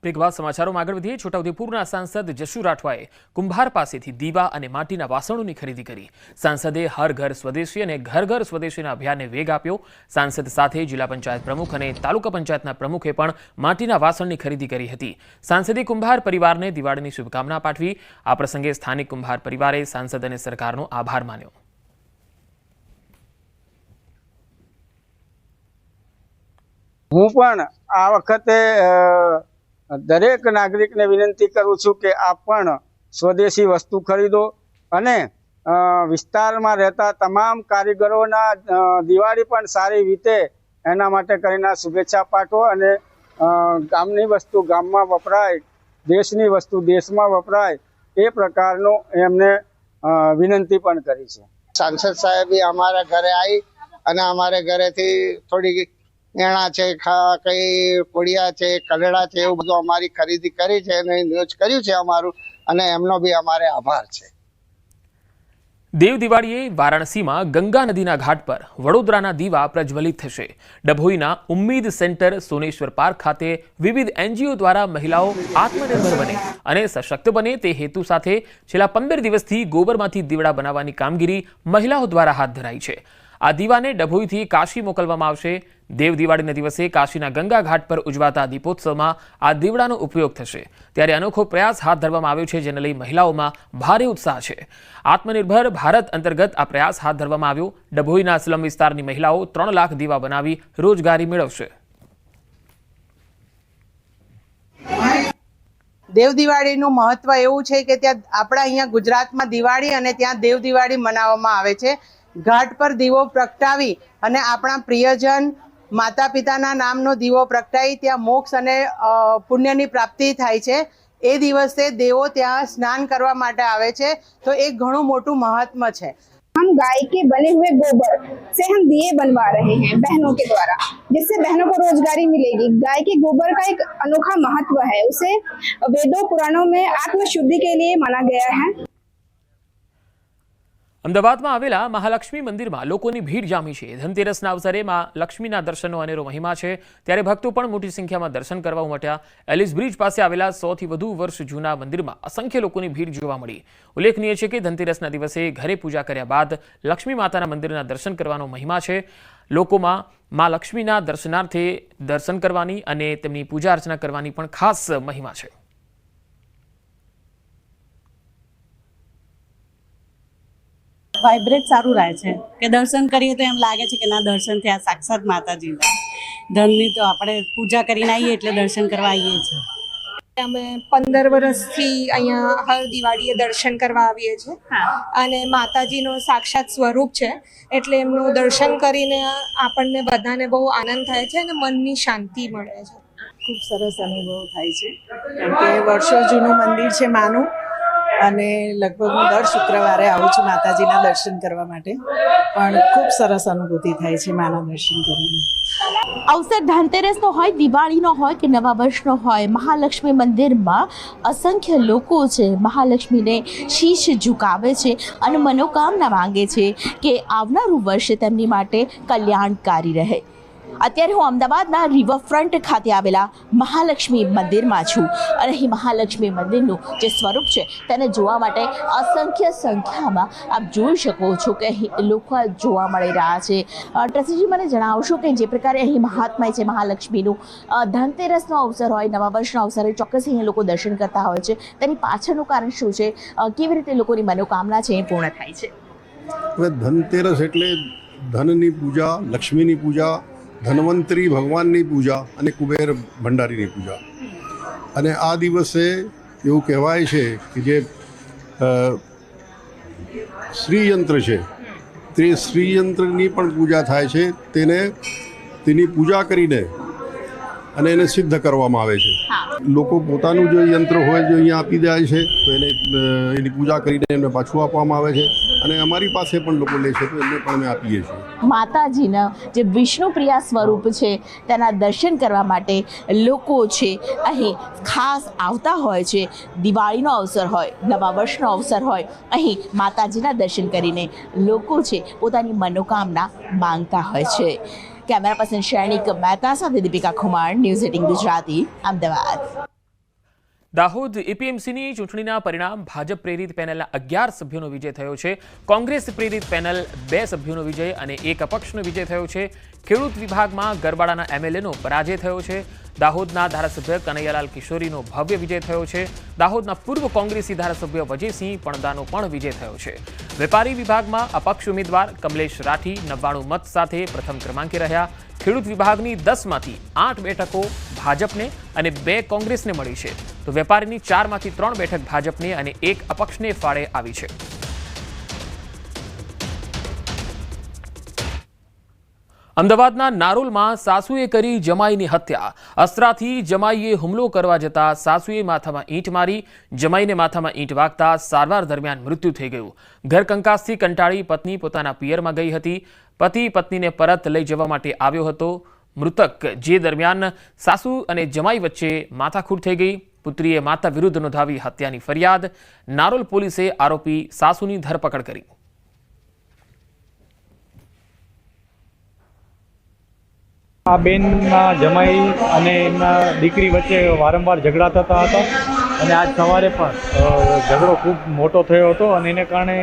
બ્રેકબાદ સમાચારોમાં આગળ વધીએ। છોટાઉદેપુરના સાંસદ જશુ રાઠવાએ કુંભાર પાસેથી દીવા અને માટીના વાસણોની ખરીદી કરી। સાંસદે હર ઘર સ્વદેશી અને ઘર ઘર સ્વદેશીના અભિયાનને વેગ આપ્યો। સાંસદ સાથે જિલ્લા પંચાયત પ્રમુખ અને તાલુકા પંચાયતના પ્રમુખે પણ માટીના વાસણની ખરીદી કરી હતી। સાંસદે કુંભાર પરિવારને દિવાળીની શુભકામના પાઠવી। આ પ્રસંગે સ્થાનિક કુંભાર પરિવારે સાંસદ અને સરકારનો આભાર માન્યો। હું પણ આ વખતે દરેક નાગરિકને વિનંતી કરું છું કે આપ પણ સ્વદેશી વસ્તુ ખરીદો અને વિસ્તારમાં રહેતા તમામ કારીગરોના દિવાળી પણ સારી વીતે એના માટે કરીને શુભેચ્છા પાઠવો અને ગામની વસ્તુ ગામમાં વપરાય, દેશની વસ્તુ દેશમાં વપરાય એ પ્રકારનો એમને વિનંતી પણ કરી છે। सांसद साहेब हमारे घरे आई અને અમારે ઘરેથી થોડી એણા છે, કઈ કોડિયા છે, કલડા છે, એવું બધું અમારી ખરીદી કરી છે અને ન્યૂઝ કર્યું છે અમારું અને એમનો બી અમારે આભાર છે। દેવ દિવાળીએ વારાણસીમાં ગંગા નદીના ઘાટ પર વડોદરાના દીવા પ્રજ્વલિત થશે। ડભોઈના ઉમ્મીદ સેન્ટર સોનેશ્વર પાર્ક ખાતે વિવિધ એનજીઓ દ્વારા મહિલાઓ આત્મનિર્ભર બને અને સશક્ત બને તે હેતુ સાથે છેલ્લા 15 દિવસથી ગોબરમાંથી દીવડા બનાવવાની કામગીરી મહિલાઓ દ્વારા હાથ ધરાઈ છે। આ દીવાને ડભોઈથી કાશી મોકલવામાં આવશે। દેવ દિવાળીના દિવસે કાશીના ગંગા ઘાટ પર ઉજવાતા દીપોત્સવમાં આ દીવડાનો ઉપયોગ થશે। ત્યારે અનોખો પ્રયાસ હાથ ધરવામાં આવ્યો છે, જેને લઈ મહિલાઓમાં ભારે ઉત્સાહ છે। આત્મનિર્ભર ભારત અંતર્ગત આ પ્રયાસ હાથ ધરવામાં આવ્યો। ડભોઈના સ્લમ વિસ્તારની મહિલાઓ 3 લાખ દીવા બનાવી રોજગારી મેળવશે। દેવ દિવાળીનું મહત્વ એવું છે કે ત્યાં આપણા અહીંયા ગુજરાતમાં દિવાળી અને ત્યાં દેવ દિવાળી મનાવવામાં આવે છે। ઘાટ પર દીવો પ્રગટાવી અને આપણા પ્રિયજન માતા પિતાના નામનો દીવો પ્રગટાવી ત્યાં મોક્ષ અને પુણ્યની પ્રાપ્તિ થાય છે। એ દિવસે દેવો ત્યાં સ્નાન કરવા માટે આવે છે, તો એક ઘણું મોટું મહાત્મ્ય છે। हम गाय के बने हुए गोबर से हम दिए बनवा रहे हैं बहनों के द्वारा, जिससे बहनों को रोजगारी मिलेगी। गाय के गोबर का एक अनोखा महत्व है, उसे वेदों पुराणों में आत्मशुद्धि के लिए माना गया है। અમદાવાદમાં આવેલા મહાલક્ષ્મી મંદિરમાં લોકોની ભીડ જામી છે। ધનતેરસના અવસરે માં લક્ષ્મીના દર્શનનો અનેરો મહિમા છે, ત્યારે ભક્તો પણ મોટી સંખ્યામાં દર્શન કરવા ઉમટ્યા। એલિસ બ્રિજ પાસે આવેલા 100થી વધુ વર્ષ જૂના મંદિરમાં અસંખ્ય લોકોની ભીડ જોવા મળી। ઉલ્લેખનીય છે કે ધનતેરસના દિવસે ઘરે પૂજા કર્યા બાદ લક્ષ્મી માતાના મંદિરના દર્શન કરવાનો મહિમા છે। લોકોમાં માં લક્ષ્મીના દર્શનાર્થે દર્શન કરવાની અને તેમની પૂજા અર્ચના કરવાની પણ ખાસ મહિમા છે। વાઇબ્રેટ સારું રહે છે કે દર્શન કરીએ તો એમ લાગે છે કે ના દર્શન થયા સાક્ષાત માતાજીના। ધનની તો આપણે પૂજા કરીને આવીએ એટલે દર્શન કરવા આવીએ છીએ। અમે 15 વર્ષથી અહીંયા હર દિવાળીએ દર્શન કરવા આવીએ છીએ અને માતાજીનો સાક્ષાત સ્વરૂપ છે, એટલે એમનું દર્શન કરીને આપણને બધાને બહુ આનંદ થાય છે અને મનની શાંતિ મળે છે। ખૂબ સરસ અનુભવ થાય છે, કેમ કે વર્ષો જૂનું મંદિર છે માનું અને લગભગ હું દર શુક્રવારે આવું છું માતાજીના દર્શન કરવા માટે, પણ ખૂબ સરસ અનુભૂતિ થાય છે માના દર્શન કરીને। અવસર ધનતેરસનો હોય, દિવાળીનો હોય કે નવા વર્ષનો હોય, મહાલક્ષ્મી મંદિરમાં અસંખ્ય લોકો છે મહાલક્ષ્મીને શીશ ઝુકાવે છે અને મનોકામના માંગે છે કે આવનારું વર્ષ તેમની માટે કલ્યાણકારી રહે। અત્યારે હું અમદાવાદના રિવરફ્રન્ટ ખાતે આવેલા મહાલક્ષ્મી મંદિરમાં છું અને અહીં મહાલક્ષ્મી મંદિરનું જે સ્વરૂપ છે તેને જોવા માટે અસંખ્ય સંખ્યામાં આપ જોઈ શકો છો કે અહીં લોકો જોવા મળી રહ્યા છે। ટ્રસ્ટીજી, મને જણાવશો કે જે પ્રકારે અહીં મહાત્મય છે મહાલક્ષ્મીનું, ધનતેરસનો અવસર હોય, નવા વર્ષનો અવસર હોય, ચોક્કસ અહીં લોકો દર્શન કરતા હોય છે, તેની પાછળનું કારણ શું છે? કેવી રીતે લોકોની મનોકામના છે એ પૂર્ણ થાય છે? ધનતેરસ એટલે ધનની પૂજા, લક્ષ્મીની પૂજા, ધન્વંતરી ભગવાનની પૂજા અને કુબેર ભંડારીની પૂજા। અને આ દિવસે એવું કહેવાય છે કે જે શ્રીયંત્ર છે તે શ્રીયંત્રની પણ પૂજા થાય છે। તેની પૂજા કરીને અને એને સિદ્ધ કરવામાં આવે છે। લોકો પોતાનું જો યંત્ર હોય જો અહીંયા આપી દે છે તો એની પૂજા કરીને એમને પાછું આપવામાં આવે છે અને અમારી પાસે પણ લોકો લે છે તો એમને પણ અમે આપીએ છીએ। માતાજીના જે વિષ્ણુપ્રિયા સ્વરૂપ છે તેના દર્શન કરવા માટે લોકો છે અહીં ખાસ આવતા હોય છે। દિવાળીનો અવસર હોય, નવા વર્ષનો અવસર હોય, અહીં માતાજીના દર્શન કરીને લોકો છે પોતાની મનોકામના માંગતા હોય છે। कैमरा पर्सन शैनिक मेहता साथ दीपिका कुमार, न्यूज़ 18 गुजराती, अहमदाबाद। દાહોદ એપીએમસીની ચૂંટણીના પરિણામ ભાજપ પ્રેરિત પેનલના 11 સભ્યોનો વિજય થયો છે. કોંગ્રેસ પ્રેરિત પેનલ 2 સભ્યોનો વિજય અને 1 અપક્ષનો વિજય થયો છે. ખેડૂત વિભાગમાં ગરબાડાના એમએલએનો પરાજય થયો છે. દાહોદના ધારાસભ્ય કનૈયાલાલ કિશોરીનો ભવ્ય વિજય થયો છે. દાહોદના પૂર્વ કોંગ્રેસી ધારાસભ્ય વજયસિંહ પણદાનો પણ વિજય થયો છે. વેપારી વિભાગમાં અપક્ષ ઉમેદવાર કમલેશ રાઠી 99 મત સાથે પ્રથમ ક્રમાંકે રહ્યા. ખેડૂત વિભાગની 10માંથી 8 બેઠકો ભાજપને અને 2 કોંગ્રેસને મળી છે, તો વેપારીની 4માંથી 3 બેઠક ભાજપને અને 1 અપક્ષને ફાળે આવી છે. અમદાવાદના નારોલમાં સાસુએ કરી જમાઈની હત્યા. અસ્ત્રાથી જમાઈએ હુમલો કરવા જતા સાસુએ માથામાં ઈંટ મારી. જમાઈને માથામાં ઈંટ વાગતા સારવાર દરમિયાન મૃત્યુ થઈ ગયું. ઘરકંકાસથી કંટાળી પત્ની પોતાના પિયરમાં ગઈ હતી. પતિ પત્નીને પરત લઈ જવા માટે આવ્યો હતો. મૃતક જે દરમિયાન સાસુ અને જમાઈ વચ્ચે માથાકૂટ થઈ ગઈ. પુત્રીએ માતા વિરુદ્ધ નોંધાવી હત્યાની ફરિયાદ. નારોલ પોલીસે આરોપી સાસુની ધરપકડ કરી. આ બેનના જમાઈ અને એમના દીકરી વચ્ચે વારંવાર ઝઘડા થતા હતા અને આજ સવારે પણ ઝઘડો ખૂબ મોટો થયો હતો અને એને કારણે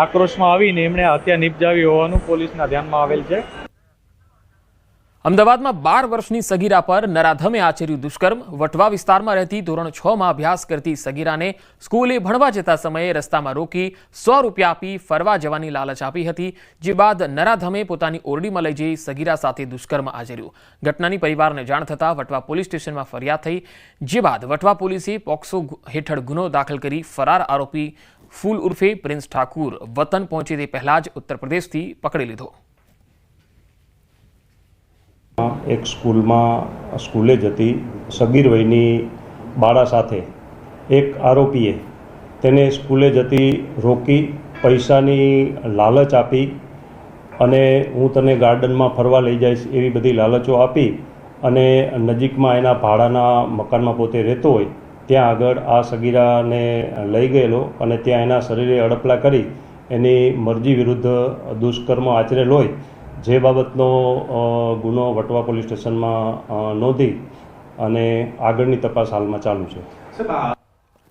આક્રોશમાં આવીને એમણે હત્યા નિપજાવી હોવાનું પોલીસના ધ્યાનમાં આવેલ છે. અમદાવાદમાં 12 વર્ષની સગીરા પર નરાધમે આચર્યું દુષ્કર્મ. વટવા વિસ્તારમાં રહેતી ધોરણ 6માં અભ્યાસ કરતી સગીરાને સ્કૂલે ભણવા જતા સમયે રસ્તામાં રોકી 100 રૂપિયા આપી ફરવા જવાની લાલચ આપી હતી. જે બાદ નરાધમે પોતાની ઓરડીમાં લઈ જઈ સગીરા સાથે દુષ્કર્મ આચર્યું. ઘટનાની પરિવારને જાણ થતાં વટવા પોલીસ સ્ટેશનમાં ફરિયાદ થઈ. જે બાદ વટવા પોલીસે પોક્સો હેઠળ ગુનો દાખલ કરી ફરાર આરોપી ફૂલ ઉર્ફે પ્રિન્સ ઠાકુર વતન પહોંચે તે પહેલા જ ઉત્તર પ્રદેશથી પકડી લીધો. એક સ્કૂલે જતી સગીર વયની બાળા સાથે એક આરોપીએ તેને સ્કૂલે જતી રોકી પૈસાની લાલચ આપી અને હું તને ગાર્ડનમાં ફરવા લઈ જઈશ એવી બધી લાલચો આપી અને નજીકમાં એના ભાડાના મકાનમાં પોતે રહેતો હોય ત્યાં આગળ આ સગીરાને લઈ ગયેલો અને ત્યાં એના શરીરે અડપલા કરી એની મરજી વિરુદ્ધ દુષ્કર્મ આચરેલ હોય જે બાબતનો ગુનો વટવા પોલીસ સ્ટેશનમાં નોંધી અને આગળની તપાસ હાલમાં ચાલુ છે.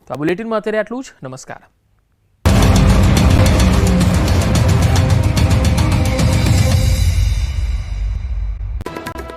આ બુલેટિનમાં અત્યારે આટલું જ. નમસ્કાર.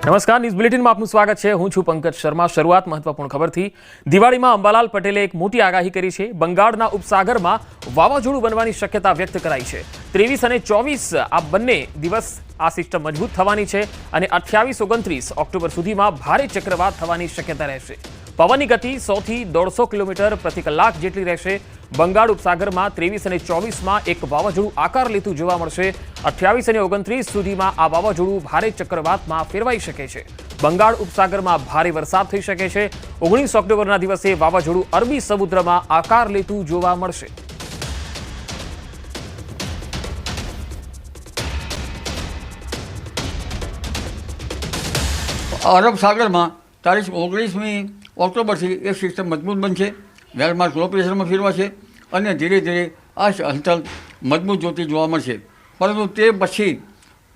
નમસ્કાર, ન્યૂઝ બુલેટિનમાં આપનું સ્વાગત છે. હું છું પંકજ શર્મા. શરૂઆત મહત્વપૂર્ણ ખબરથી. દિવાળીમાં અંબાલાલ પટેલે એક મોટી આગાહી કરી છે. બંગાળના ઉપસાગરમાં વાવાઝોડું બનવાની શક્યતા વ્યક્ત કરાઈ છે. 23 અને 24 આ બંને દિવસ આ સિસ્ટમ મજબૂત થવાની છે અને 28-29 ઓક્ટોબર સુધીમાં ભારે ચક્રવાત થવાની શક્યતા રહેશે. પવનની ગતિ 100 થી 150 કિલોમીટર પ્રતિ કલાક જેટલી રહેશે. બંગાળ ઉપસાગરમાં 23 અને 24માં એક વાવાઝોડું આકાર લેતું જોવા મળશે. 28 અને 29 સુધીમાં આ વાવાઝોડું ભારે ચક્રવાતમાં ફેરવાઈ શકે છે. બંગાળ ઉપસાગરમાં ભારે વરસાદ થઈ શકે છે. 19 ઓક્ટોબરના દિવસે વાવાઝોડું અરબી સમુદ્રમાં આકાર લેતું જોવા મળશે. અરબ સાગરમાં તારીખ 19મી ઓક્ટોબરથી એક સિસ્ટમ મજબૂત બનશે. વેલમાર્ક લો પ્રેશરમાં ફેરવાશે અને ધીરે ધીરે આ હલચલ મજબૂત જોતી જોવા મળશે. પરંતુ તે પછી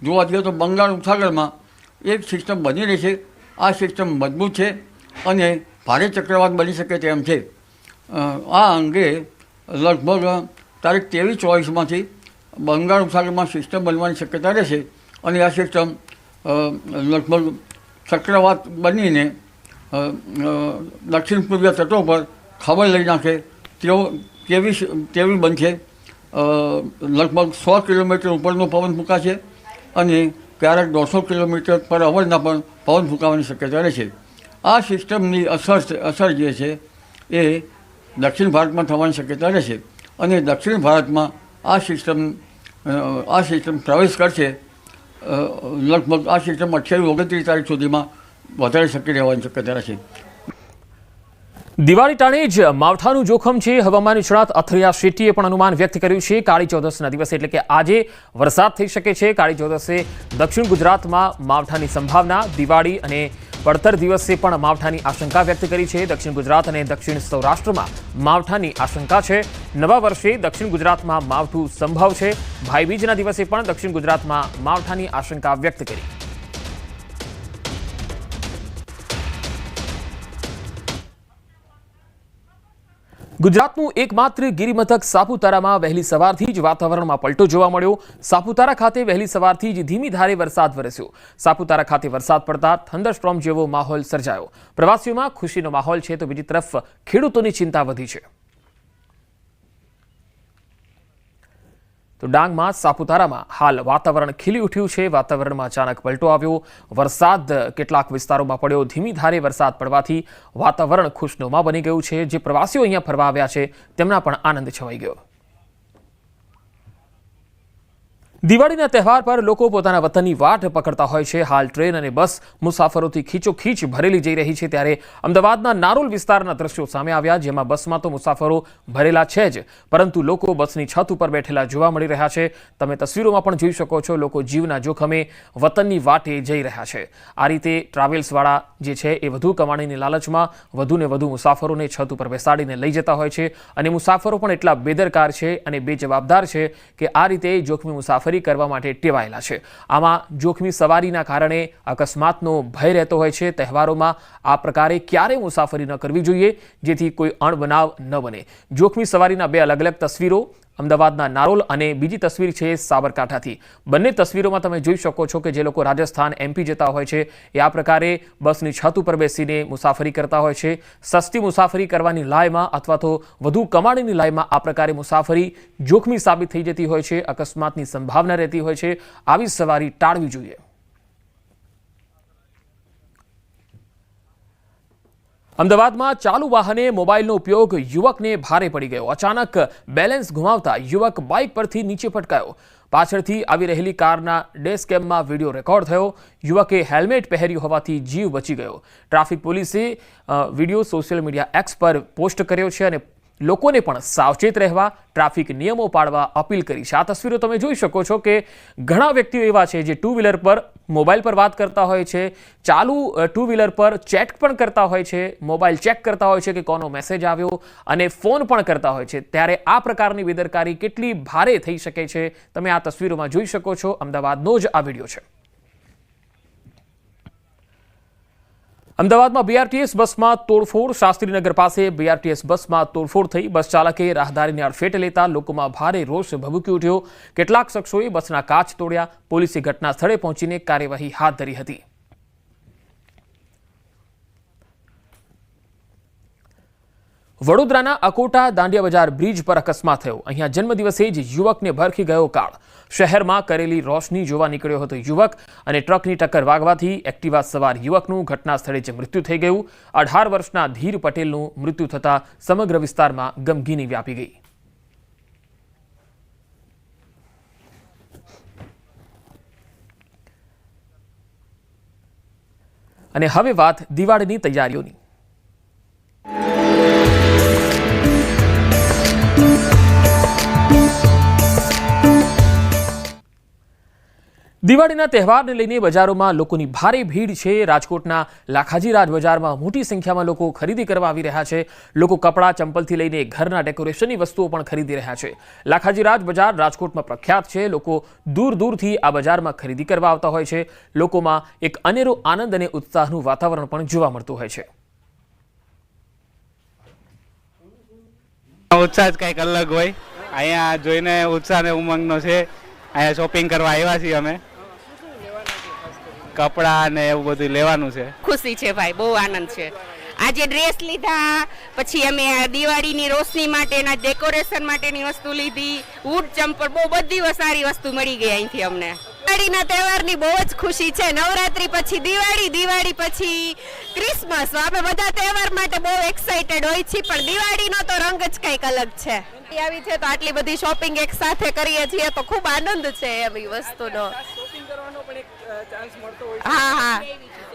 જોવા જઈએ તો બંગાળ ઉપસાગરમાં એક સિસ્ટમ બની રહી છે. આ સિસ્ટમ મજબૂત છે અને ભારે ચક્રવાત બની શકે તેમ છે. આ અંગે લગભગ તારીખ 23-24માંથી બંગાળ ઉપસાગરમાં સિસ્ટમ બનવાની શક્યતા રહેશે અને આ સિસ્ટમ લગભગ ચક્રવાત બનીને દક્ષિણ પૂર્વીય તટો પર ખબર લઈ નાખે તેવી બનશે. લગભગ 100 કિલોમીટર ઉપરનો પવન ફૂંકાશે અને ક્યારેક 150 કિલોમીટર પર અવરના પણ પવન ફૂંકાવાની શક્યતા રહેશે. આ સિસ્ટમની અસર જે છે એ દક્ષિણ ભારતમાં થવાની શક્યતા રહેશે અને દક્ષિણ ભારતમાં આ સિસ્ટમ પ્રવેશ કરશે. લગભગ આ સિસ્ટમ 28-29 તારીખ સુધીમાં વધારે સક્રિય રહેવાની શક્યતા રહેશે. દિવાળી ટાણે જ માવઠાનું જોખમ છે. હવામાન નિષ્ણાત અથરિયા શેટ્ટીએ પણ અનુમાન વ્યક્ત કર્યું છે. કાળી ચૌદસના દિવસે એટલે કે આજે વરસાદ થઈ શકે છે. કાળી ચૌદસે દક્ષિણ ગુજરાતમાં માવઠાની સંભાવના. દિવાળી અને પડતર દિવસે પણ માવઠાની આશંકા વ્યક્ત કરી છે. દક્ષિણ ગુજરાત અને દક્ષિણ સૌરાષ્ટ્રમાં માવઠાની આશંકા છે. નવા વર્ષે દક્ષિણ ગુજરાતમાં માવઠું સંભવ છે. ભાઈબીજના દિવસે પણ દક્ષિણ ગુજરાતમાં માવઠાની આશંકા વ્યક્ત કરી. ગુજરાતનું એકમાત્ર ગિરિમથક સાપુતારામાં વહેલી સવારથી જ વાતાવરણમાં પલટો જોવા મળ્યો. સાપુતારા ખાતે વહેલી સવારથી જ ધીમી ધારે વરસાદ વરસ્યો. સાપુતારા ખાતે વરસાદ પડતા થંડરસ્ટોર્મ જેવો માહોલ સર્જાયો. પ્રવાસીઓમાં ખુશીનો માહોલ છે તો બીજી તરફ ખેડૂતોની ચિંતા વધી છે. તો ડાંગમાં સાપુતારામાં હાલ વાતાવરણ ખીલી ઉઠ્યું છે. વાતાવરણમાં અચાનક પલટો આવ્યો. વરસાદ કેટલાક વિસ્તારોમાં પડ્યો. ધીમી ધારે વરસાદ પડવાથી વાતાવરણ ખુશનુમા બની ગયું છે. જે પ્રવાસીઓ અહીંયા ફરવા આવ્યા છે તેમના પણ આનંદ છવાઈ ગયો. દિવાળીના તહેવાર પર લોકો પોતાના વતનની વાટ પકડતા હોય છે. હાલ ટ્રેન અને બસ મુસાફરોથી ખીચોખીચ ભરેલી જઈ રહી છે. ત્યારે અમદાવાદના નારોલ વિસ્તારના દ્રશ્યો સામે આવ્યા, જેમાં બસમાં તો મુસાફરો ભરેલા છે જ, પરંતુ લોકો બસની છત ઉપર બેઠેલા જોવા મળી રહ્યા છે. તમે તસવીરોમાં પણ જોઈ શકો છો, લોકો જીવના જોખમે વતનની વાટે જઈ રહ્યા છે. આ રીતે ટ્રાવેલ્સવાળા જે છે એ વધુ કમાણીની લાલચમાં વધુને વધુ મુસાફરોને છત ઉપર બેસાડીને લઈ જતા હોય છે. અને મુસાફરો પણ એટલા બેદરકાર છે અને બેજવાબદાર છે કે આ રીતે જોખમી મુસાફરી કરવા માટે ટેવાયેલા છે. આમાં જોખમી સવારીના કારણે અકસ્માતનો ભય રહેતો હોય છે. તહેવારોમાં આ પ્રકારે ક્યારેય મુસાફરી ન કરવી જોઈએ, જેથી કોઈ અણબનાવ ન બને. જોખમી સવારીના બે અલગ અલગ તસવીરો, અમદાવાદના નારોલ અને બીજી તસવીર છે સાબરકાંઠાથી. બંને તસવીરોમાં તમે જોઈ શકો છો કે જે લોકો રાજસ્થાન, MP જતા હોય છે એ આ પ્રકારે બસની છત ઉપર બેસીને મુસાફરી કરતા હોય છે. સસ્તી મુસાફરી કરવાની લાયમાં અથવા તો વધુ કમાણીની લાયમાં આ પ્રકારે મુસાફરી જોખમી સાબિત થઈ જતી હોય છે. અકસ્માતની સંભાવના રહેતી હોય છે. આવી સવારી ટાળવી જોઈએ. અમદાવાદમાં ચાલુ વાહને મોબાઈલનો ઉપયોગ યુવકને ભારે પડી ગયો. અચાનક બેલેન્સ ગુમાવતા યુવક બાઇક પરથી નીચે પટકાયો. પાછળથી આવી રહેલી કારના ડેશ કેમમાં વિડીયો રેકોર્ડ થયો. યુવકે હેલ્મેટ પહેર્યું હોવાથી જીવ બચી ગયો. ટ્રાફિક પોલીસે વિડીયો સોશિયલ મીડિયા એક્સ પર પોસ્ટ કર્યો છે અને લોકોને પણ સાવચેત રહેવા, ટ્રાફિક નિયમો પાળવા અપીલ કરી છે. આ તસવીરો તમે જોઈ શકો છો કે ઘણા વ્યક્તિઓ એવા છે જે ટુ વ્હીલર પર મોબાઈલ પર વાત કરતા હોય છે, ચાલુ ટુ વ્હીલર પર ચેટ પણ કરતા હોય છે, મોબાઈલ ચેક કરતા હોય છે કે કોનો મેસેજ આવ્યો અને ફોન પણ કરતા હોય છે. ત્યારે આ પ્રકારની બેદરકારી કેટલી ભારે થઈ શકે છે તમે આ તસવીરોમાં જોઈ શકો છો. અમદાવાદનો જ આ વિડીયો છે. અમદાવાદમાં BRTS બસમાં તોડફોડ. શાસ્ત્રીનગર પાસે BRTS બસમાં તોડફોડ થઈ. બસ ચાલકે રાહદારીને અડફેટે લેતા લોકોમાં ભારે રોષ ભભૂકી ઉઠ્યો. કેટલાક શખ્સોએ બસના કાચ તોડ્યા. પોલીસે ઘટના સ્થળે પહોંચીને કાર્યવાહી હાથ ધરી હતી. વડોદરાના અકોટા દાંડિયા બજાર બ્રિજ પર અકસ્માત થયો. અહીંયા જન્મદિવસે જ યુવકને ભરખી ગયો કાળ. શહેરમાં કરેલી રોશની જોવા નીકળ્યો હતો યુવક અને ટ્રકની ટક્કર વાગવાથી એક્ટિવા સવાર યુવકનું ઘટના સ્થળે જ મૃત્યુ થઈ ગયું. 18 વર્ષના ધીર પટેલનું મૃત્યુ થતા સમગ્ર વિસ્તારમાં ગમગીની વ્યાપી ગઈ. અને હવે વાત દિવાળીની તૈયારીઓની. દિવાળીના તહેવારને લઈને બજારોમાં લોકોની ભારે ભીડ છે. રાજકોટના લાખાજી રાજ બજારમાં મોટી સંખ્યામાં લોકો ખરીદી કરવા આવી રહ્યા છે. લોકો કપડાં, ચંપલથી લઈને ઘરના ડેકોરેશનની વસ્તુઓ પણ ખરીદી રહ્યા છે. લાખાજી રાજ બજાર રાજકોટમાં પ્રખ્યાત છે. લોકો દૂર દૂરથી આ બજારમાં ખરીદી કરવા આવતા હોય છે. લોકોમાં એક અનેરો આનંદ અને ઉત્સાહનું વાતાવરણ પણ જોવા મળતું હોય છે. ઉત્સાહ જ કંઈક અલગ હોય. અહીંયા જોઈને ઉત્સાહ અને ઉમંગનો છે. અહીંયા શોપિંગ કરવા આવ્યા છીએ અમે. કપડા ને એવું બધું લેવાનું છે. ખુશી છે ભાઈ, બહુ આનંદ છે. આજે ડ્રેસ લીધા, પછી અમે દિવાળીની રોશની માટેના ડેકોરેશન માટેની વસ્તુ લીધી, વૂડ ચંપલ, બહુ બધી સારી વસ્તુ મળી ગઈ અહીંથી અમને. દિવાળીના તહેવારની બહુ જ ખુશી છે. નવરાત્રી પછી દિવાળી, દિવાળી પછી ક્રિસમસ. અમે બધા તહેવાર માટે બહુ એક્સાઇટેડ હોય છીએ, પણ દિવાળીનો તો રંગ જ કંઈક અલગ છે. આવી છે તો આટલી બધી શોપિંગ એક સાથે કરીએ છીએ તો ખૂબ આનંદ છે એવી વસ્તુનો. હા હા,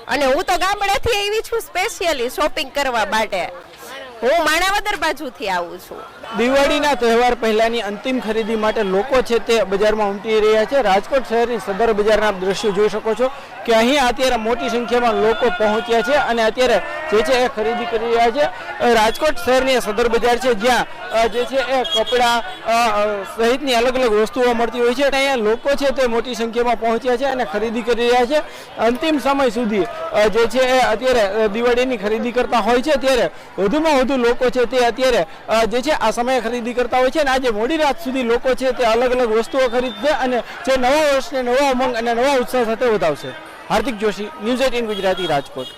અને હું તો ગામડેથી આવી છું સ્પેશિયલી શોપિંગ કરવા માટે. હું માણાવદર બાજુથી આવું છું. દિવાળીના તહેવાર પહેલાની અંતિમ ખરીદી માટે લોકો છે તે બજારમાં ઉમટી રહ્યા છે. રાજકોટ શહેરની સદર બજારના દ્રશ્યો જોઈ શકો છો કે અહીં અત્યારે મોટી સંખ્યામાં લોકો પહોંચ્યા છે અને અત્યારે જે છે એ ખરીદી કરી રહ્યા છે. રાજકોટ શહેરની સદર બજાર છે, જ્યાં જે છે એ કપડાં સહિતની અલગ અલગ વસ્તુઓ મળતી હોય છે. અહીંયા લોકો છે તે મોટી સંખ્યામાં પહોંચ્યા છે અને ખરીદી કરી રહ્યા છે. અંતિમ સમય સુધી જે છે એ અત્યારે દિવાળીની ખરીદી કરતા હોય છે, ત્યારે વધુમાં વધુ લોકો છે તે અત્યારે જે છે આ સમયે ખરીદી કરતા હોય છે. અને આજે મોડી રાત સુધી લોકો છે તે અલગ અલગ વસ્તુઓ ખરીદશે અને જે નવા વર્ષને નવા ઉમંગ અને નવા ઉત્સાહ સાથે વધાવશે. હાર્દિક જોશી, ન્યૂઝ 18 ગુજરાતી, રાજકોટ.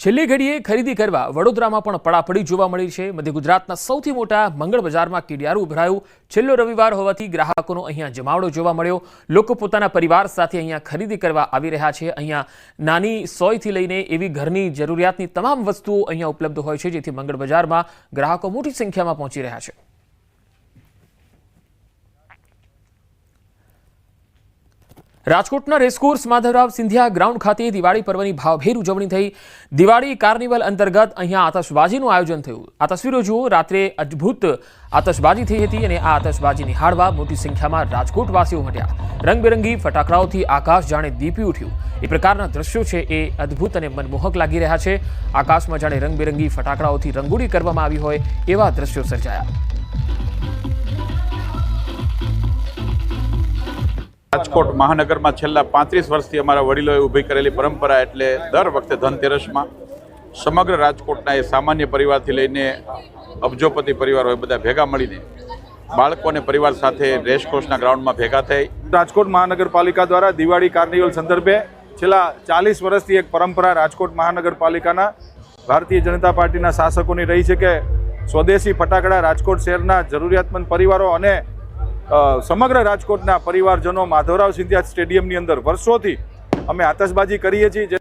છેલ્લી ઘડીએ ખરીદી કરવા વડોદરામાં પણ પડાપડી જોવા મળી છે. મધ્ય ગુજરાતના સૌથી મોટા મંગળ બજારમાં કીડિયારું ઉભરાયું. છેલ્લો રવિવાર હોવાથી ગ્રાહકોનો અહીંયા જમાવડો જોવા મળ્યો. લોકો પોતાના પરિવાર સાથે અહીંયા ખરીદી કરવા આવી રહ્યા છે. અહીંયા નાની સોયથી લઈને એવી ઘરની જરૂરિયાતની તમામ વસ્તુઓ અહીંયા ઉપલબ્ધ હોય છે, જેથી મંગળ બજારમાં ગ્રાહકો મોટી સંખ્યામાં પહોંચી રહ્યા છે. રાજકોટના રેસકોર્સ માધવરાવ સિંધિયા ગ્રાઉન્ડ ખાતે દિવાળી પર્વની ભાવભેર ઉજવણી થઈ. દિવાળી કાર્નિવલ અંતર્ગત અહીંયા આતશબાજીનું આયોજન થયું. આ તસવીરો જુઓ. રાત્રે અદ્ભુત આતશબાજી થઈ હતી અને આ આતશબાજી નિહાળવા મોટી સંખ્યામાં રાજકોટવાસીઓ ઉમટ્યા. રંગબેરંગી ફટાકડાઓથી આકાશ જાણે દીપી ઉઠ્યું. એ પ્રકારના દ્રશ્યો છે એ અદ્ભુત અને મનમોહક લાગી રહ્યા છે. આકાશમાં જાણે રંગબેરંગી ફટાકડાઓથી રંગોળી કરવામાં આવી હોય એવા દ્રશ્યો સર્જાયા. રાજકોટ મહાનગરમાં છેલ્લા 35 વર્ષથી અમારા વડીલોએ ઊભી કરેલી પરંપરા એટલે દર વખતે ધનતેરસમાં સમગ્ર રાજકોટના એ સામાન્ય પરિવારથી લઈને અબજોપતિ પરિવાર હોય બધા ભેગા મળીને બાળકો અને પરિવાર સાથે રેસકોર્સના ગ્રાઉન્ડમાં ભેગા થઈ. રાજકોટ મહાનગરપાલિકા દ્વારા દિવાળી કાર્નિવલ સંદર્ભે છેલ્લા 40 વર્ષથી એક પરંપરા રાજકોટ મહાનગરપાલિકાના ભારતીય જનતા પાર્ટીના શાસકોની રહી છે કે સ્વદેશી ફટાકડા રાજકોટ શહેરના જરૂરિયાતમંદ પરિવારો અને સમગ્ર રાજકોટના પરિવારજનો માધવરાવ સિંધિયા સ્ટેડિયમની અંદર વર્ષોથી અમે આતશબાજી કરીએ છીએ.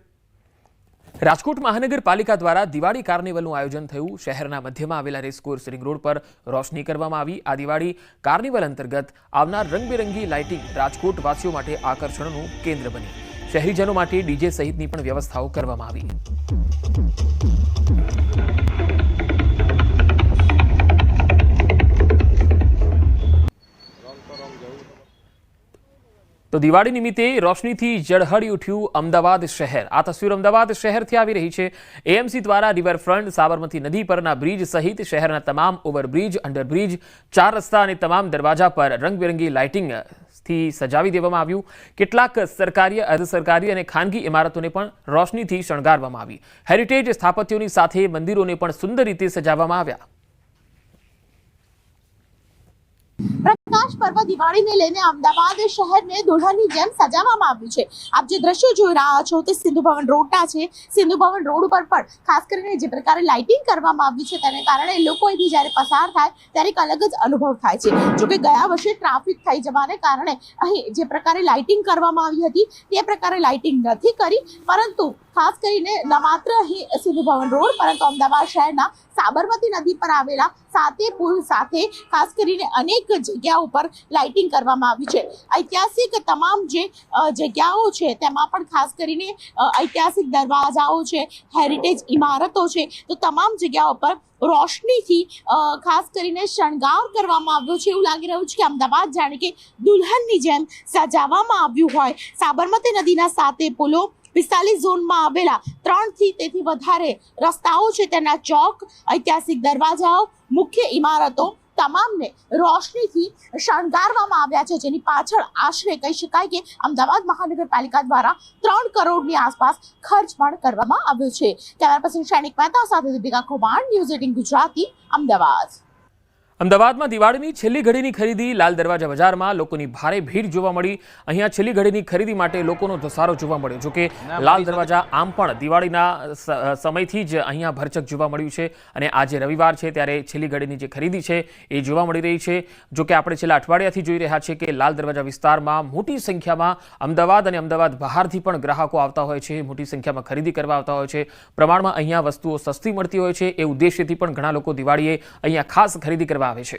રાજકોટ મહાનગરપાલિકા દ્વારા દિવાળી કાર્નિવલનું આયોજન થયું. શહેરના મધ્યમાં આવેલા રેસકોર્સ રિંગ રોડ પર રોશની કરવામાં આવી. આ દિવાળી કાર્નિવલ અંતર્ગત આવનાર રંગબેરંગી લાઇટિંગ રાજકોટ વાસીઓ માટે આકર્ષણનું કેન્દ્ર બની. શહેરીજનો માટે ડીજે સહિતની પણ વ્યવસ્થાઓ કરવામાં આવી. તો દિવાળી નિમિત્તે રોશનીથી ઝળહળી ઉઠ્યું અમદાવાદ શહેર. આ તસવીર અમદાવાદ શહેરથી આવી રહી છે. એએમસી દ્વારા રિવરફ્રન્ટ, સાબરમતી નદી પરના બ્રિજ સહિત શહેરના તમામ ઓવરબ્રિજ, અંડરબ્રિજ, 4 રસ્તા અને તમામ દરવાજા પર રંગબેરંગી લાઇટિંગથી સજાવી દેવામાં આવ્યું. કેટલાક સરકારી, અર્ધ સરકારી અને ખાનગી ઇમારતોને પણ રોશનીથી શણગારવામાં આવી. હેરિટેજ સ્થાપત્યોની સાથે મંદિરોને પણ સુંદર રીતે સજાવવામાં આવ્યા. પ્રકાશ પર્વ દિવાળીને લઈને અમદાવાદ શહેરને દુલ્હનની જેમ સજાવવામાં આવ્યું છે. આપ જે દ્રશ્યો જોઈ રહ્યા છો તે સિંધુ ભવન રોડના છે. સિંધુ ભવન રોડ ઉપર પણ ખાસ કરીને જે પ્રકારે લાઇટિંગ કરવામાં આવ્યું છે તેને કારણે લોકો અહીંથી જ્યારે પસાર થાય ત્યારે એક અલગ જ અનુભવ થાય છે. જોકે ગયા વર્ષે ટ્રાફિક થઈ જવાને કારણે અહીં જે પ્રકારે લાઇટિંગ કરવામાં આવી હતી તે પ્રકારે લાઇટિંગ નથી કરી, પરંતુ ખાસ કરીને ન માત્ર અહીં સિંધુ ભવન રોડ પરંતુ અમદાવાદ શહેરના સાબરમતી નદી પર આવેલા સાતે પુલ સાથે ખાસ કરીને અનેક જગ્યાઓ પર લાઇટિંગ કરવામાં આવી છે. ઐતિહાસિક તમામ જે જગ્યાઓ છે તેમાં પણ ખાસ કરીને ઐતિહાસિક દરવાજાઓ છે, હેરિટેજ ઇમારતો છે, તો તમામ જગ્યાઓ પર રોશનીથી ખાસ કરીને શણગાર કરવામાં આવ્યો છે. એવું લાગી રહ્યું છે કે અમદાવાદ જાણે કે દુલ્હનની જેમ સજાવવામાં આવ્યું હોય. સાબરમતી નદીના સાતે પુલો, 45 ઝોનમાં આવેલા 3 થી તેથી વધારે રસ્તાઓ છે, તેના ચોક, ઐતિહાસિક દરવાજાઓ, મુખ્ય ઇમારતો તમામને રોશનીથી શણગારવામાં આવ્યા છે, જેની પાછળ આશરે કહી શકાય કે અમદાવાદ મહાનગરપાલિકા દ્વારા 3 કરોડની આસપાસ ખર્ચ પણ કરવામાં આવ્યો છે. કેમેરા પર્સન શૈનિક મહેતા સાથે દીપિકા કૌભાંડ, ન્યૂઝ 18 ગુજરાતી, અમદાવાદ. અમદાવાદમાં દિવાળીની છેલ્લી ઘડીની ખરીદી લાલ દરવાજા બજારમાં લોકોની ભારે ભીડ જોવા મળી. અહીંયા છેલ્લી ઘડીની ખરીદી માટે લોકોનો ધસારો જોવા મળ્યો. જોકે લાલ દરવાજા આમ પણ દિવાળીના સમયથી જ અહીંયા ભરચક જોવા મળ્યું છે અને આજે રવિવાર છે ત્યારે છેલ્લી ઘડીની જે ખરીદી છે એ જોવા મળી રહી છે. જોકે આપણે છેલ્લા અઠવાડિયાથી જોઈ રહ્યા છીએ કે લાલ દરવાજા વિસ્તારમાં મોટી સંખ્યામાં અમદાવાદ અને અમદાવાદ બહારથી પણ ગ્રાહકો આવતા હોય છે, મોટી સંખ્યામાં ખરીદી કરવા આવતા હોય છે. પ્રમાણમાં અહીંયા વસ્તુઓ સસ્તી મળતી હોય છે એ ઉદ્દેશ્યથી પણ ઘણા લોકો દિવાળીએ અહીંયા ખાસ ખરીદી કરવા આવે છે.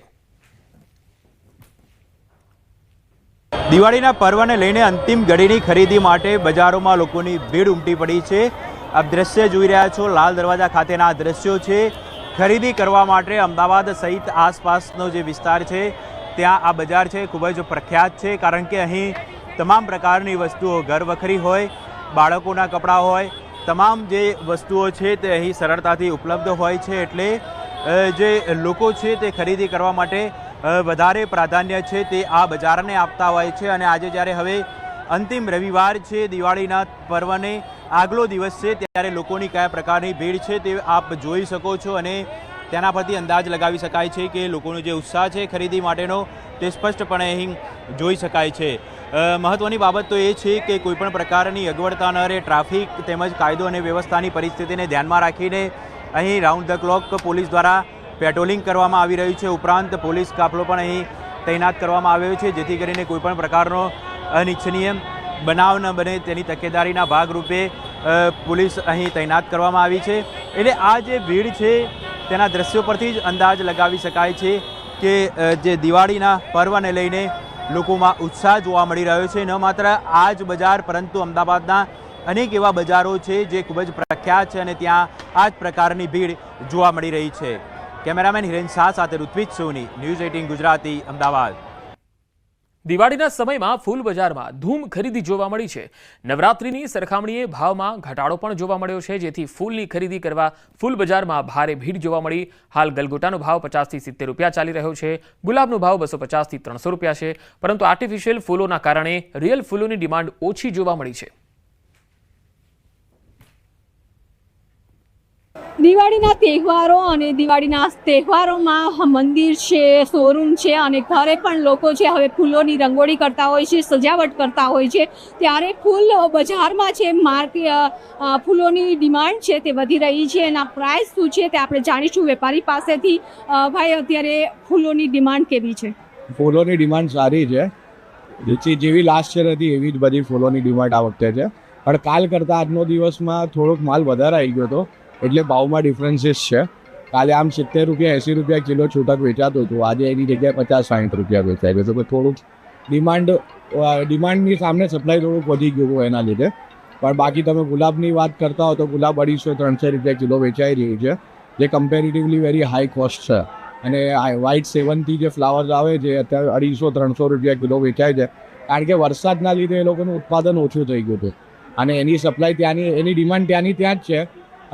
દિવાળીના પર્વને લઈને અંતિમ ઘડીની ખરીદી માટે બજારોમાં લોકોની ભીડ ઉમટી પડી છે. આપ દ્રશ્ય જોઈ રહ્યા છો, લાલ દરવાજા ખાતેના દ્રશ્યો છે. ખરીદી કરવા માટે અમદાવાદ સહિત આસપાસનો જે વિસ્તાર છે ત્યાં આ બજાર છે ખૂબ જ પ્રખ્યાત છે, કારણ કે અહીં તમામ પ્રકારની વસ્તુઓ, ઘર વખરી હોય, બાળકોના કપડાં હોય, તમામ જે વસ્તુઓ છે તે અહીં સરળતાથી ઉપલબ્ધ હોય છે, એટલે જે લોકો છે તે ખરીદી કરવા માટે વધારે પ્રાધાન્ય છે તે આ બજારને આપતા હોય છે. અને આજે જ્યારે હવે અંતિમ રવિવાર છે, દિવાળીના પર્વને આગલો દિવસ છે, ત્યારે લોકોની કયા પ્રકારની ભીડ છે તે આપ જોઈ શકો છો અને તેના પરથી અંદાજ લગાવી શકાય છે કે લોકોનો જે ઉત્સાહ છે ખરીદી માટેનો તે સ્પષ્ટપણે અહીં જોઈ શકાય છે. મહત્ત્વની બાબત તો એ છે કે કોઈપણ પ્રકારની અગવડતા ન રહે, ટ્રાફિક તેમજ કાયદો અને વ્યવસ્થાની પરિસ્થિતિને ધ્યાનમાં રાખીને અહીં રાઉન્ડ ધ ક્લોક પોલીસ દ્વારા પેટ્રોલિંગ કરવામાં આવી રહ્યું છે. ઉપરાંત પોલીસ કાફલો પણ અહીં તૈનાત કરવામાં આવ્યો છે, જેથી કરીને કોઈપણ પ્રકારનો અનિચ્છનીય બનાવ ન બને તેની તકેદારીના ભાગરૂપે પોલીસ અહીં તૈનાત કરવામાં આવી છે. એટલે આ જે ભીડ છે તેના દ્રશ્યો પરથી જ અંદાજ લગાવી શકાય છે કે જે દિવાળીના પર્વને લઈને લોકોમાં ઉત્સાહ જોવા મળી રહ્યો છે. ન માત્ર આ જ બજાર, પરંતુ અમદાવાદના અનેક એવા બજારો છે જે ખૂબ જ પ્રખ્યાત છે અને ત્યાં આ જ પ્રકારની ભીડ જોવા મળી રહી છે. કેમેરામેન હિરેન શાહ સાથે ઋત્વિજ સોની, ન્યૂઝ 18 ગુજરાતી, અમદાવાદ. દિવાળીના સમયમાં ફૂલ બજારમાં ધૂમ ખરીદી જોવા મળી છે. નવરાત્રિની સરખામણીએ ભાવમાં ઘટાડો પણ જોવા મળ્યો છે, જેથી ફૂલની ખરીદી કરવા ફૂલ બજારમાં ભારે ભીડ જોવા મળી. હાલ ગલગોટાનો ભાવ 50 થી 70 રૂપિયા ચાલી રહ્યો છે. ગુલાબનો ભાવ 250 થી 300 રૂપિયા છે. પરંતુ આર્ટિફિશિયલ ફૂલોના કારણે રિયલ ફૂલોની ડિમાન્ડ ઓછી જોવા મળી છે. દિવાળીના તહેવારો અને દિવાળીના તહેવારોમાં મંદિર છે, શોરૂમ છે અને ઘરે પણ લોકો છે હવે ફૂલોની રંગોળી કરતા હોય છે, સજાવટ કરતા હોય છે. ત્યારે ફૂલ બજારમાં છે ફૂલોની ડિમાન્ડ છે તે વધી રહી છે. એના પ્રાઇસ શું છે તે આપણે જાણીશું વેપારી પાસેથી. ભાઈ, અત્યારે ફૂલોની ડિમાન્ડ કેવી છે? ફૂલોની ડિમાન્ડ સારી છે. જેવી લાસ્ટ યર હતી એવી જ બધી ફૂલોની ડિમાન્ડ આ વખતે છે. પણ કાલ કરતાં આજનો દિવસમાં થોડોક માલ વધારે આવી ગયો હતો, એટલે ભાવમાં ડિફરન્સીસ છે. કાલે આમ 70 રૂપિયા 80 રૂપિયા કિલો છૂટક વેચાતું હતું, આજે એની જગ્યાએ 50-60 રૂપિયા વેચાય છે. તો થોડુંક ડિમાન્ડની સામે સપ્લાય થોડુંક વધી ગયું હતું એના લીધે. પણ બાકી તમે ગુલાબની વાત કરતા હો તો ગુલાબ 250-300 રૂપિયા કિલો વેચાઈ રહી છે, જે કમ્પેરેટિવલી વેરી હાઈ કોસ્ટ છે. અને વ્હાઇટ સેવનથી જે ફ્લાવર્સ આવે છે અત્યારે 250-300 રૂપિયા કિલો વેચાય છે, કારણ કે વરસાદના લીધે એ લોકોનું ઉત્પાદન ઓછું થઈ ગયું હતું અને એની સપ્લાય ત્યાંની, એની ડિમાન્ડ ત્યાંની ત્યાં જ છે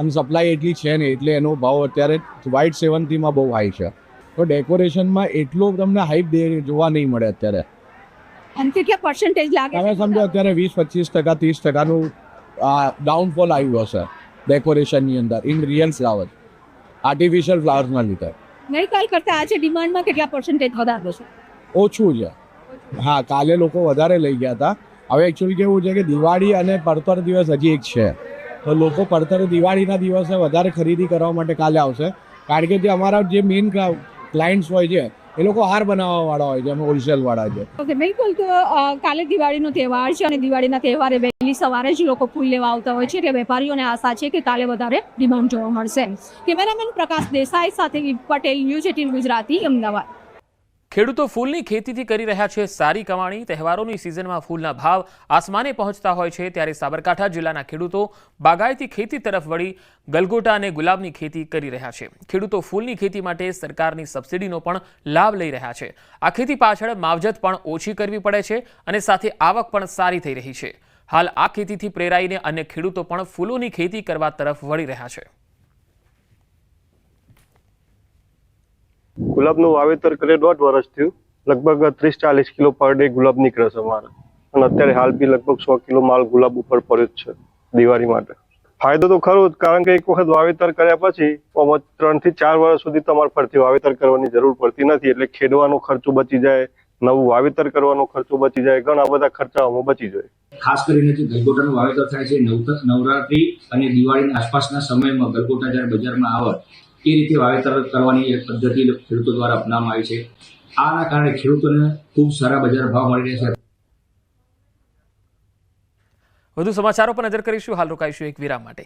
અને સપ્લાય એટલી છે નહીં, એટલે એનો ભાવ અત્યારે વ્હાઇટ સેવનથીમાં બહુ હાઈ છે. તો ડેકોરેશનમાં એટલો તમને હાઈપ જોવા નહીં મળે અત્યારે. અને કેટલા પર્સન્ટેજ લાગે? તમે સમજો અત્યારે 20-25%, 30%નું ડાઉનફોલ આવ્યું હશે ડેકોરેશનની અંદર ઇન રિયલ ફ્લાવર, આર્ટિફિશિયલ ફ્લાવર્સના લીધે. ગઈકાલ કરતાં આજે ડિમાન્ડમાં કેટલા પર્સન્ટેજ વધારો છે? ઓછું છે. હા, કાલે લોકો વધારે લઈ ગયા હતા. હવે એકચ્યુઅલી કેવું છે કે દિવાળી અને પડતર દિવસ હજી એક છે, તો લોકો પડતર દિવાળીના દિવસે વધારે ખરીદી કરવા માટે કાલે આવશે, કારણ કે જે અમારા જે મેઇન ક્લાયન્ટ્સ હોય છે એ લોકો હાર બનાવવાવાળા હોય છે, અમે હોલસેલવાળા છે. ઓકે, બિલકુલ. તો કાલે દિવાળીનો તહેવાર છે અને દિવાળીના તહેવારે વહેલી સવારે જ લોકો ફૂલ લેવા આવતા હોય છે, એટલે વેપારીઓને આશા છે કે કાલે વધારે ડિમાન્ડ જોવા મળશે. કેમેરામેન પ્રકાશ દેસાઈ સાથે પટેલ, ન્યૂઝ 18 ગુજરાતી, અમદાવાદ. ખેડૂતો ફૂલની ખેતીથી કરી રહ્યા છે સારી કમાણી. તહેવારોની સિઝનમાં ફૂલના ભાવ આસમાને પહોંચતા હોય છે, ત્યારે સાબરકાંઠા જિલ્લાના ખેડૂતો બાગાયતી ખેતી તરફ વળી ગલગોટા અને ગુલાબની ખેતી કરી રહ્યા છે. ખેડૂતો ફૂલની ખેતી માટે સરકારની સબસિડીનો પણ લાભ લઈ રહ્યા છે. આ ખેતી પાછળ માવજત પણ ઓછી કરવી પડે છે અને સાથે આવક પણ સારી થઈ રહી છે. હાલ આ ખેતીથી પ્રેરાઈને અન્ય ખેડૂતો પણ ફૂલોની ખેતી કરવા તરફ વળી રહ્યા છે. ગુલાબનું વાવેતર કરે 1.5 વર્ષ થયું. લગભગ 30-40 કિલો પર ડે ગુલાબ નીકળે છે અમારે, અને અત્યારે હાલ બી લગભગ 100 કિલો માલ ગુલાબ ઉપર પડ્યો જ છે દિવાળી માટે. ફાયદો તો ખરો જ, કારણ કે એક વખત વાવેતર કર્યા પછી 3 થી 4 વર્ષ સુધી તમારે ફરીથી વાવેતર કરવાની જરૂર પડતી નથી, એટલે ખેડવાનો ખર્ચો બચી જાય, નવું વાવેતર કરવાનો ખર્ચો બચી જાય, ઘણા બધા ખર્ચાઓમાં બચી જાય. ખાસ કરીને જે ગલગોટાનું વાવેતર થાય છે નવરાત્રી અને દિવાળીના આસપાસના સમયમાં ગલગોટા જ્યારે બજારમાં આવે એ રીતે વાવેતર કરવાની એક પદ્ધતિ ખેડૂતો દ્વારા અપનાવવામાં આવી છે. આના કારણે ખેડૂતોને ખૂબ સારા બજાર ભાવ મળી રહ્યા છે. વધુ સમાચારો પર નજર કરીશું. હાલ રોકાઈશું એક વિરામ માટે.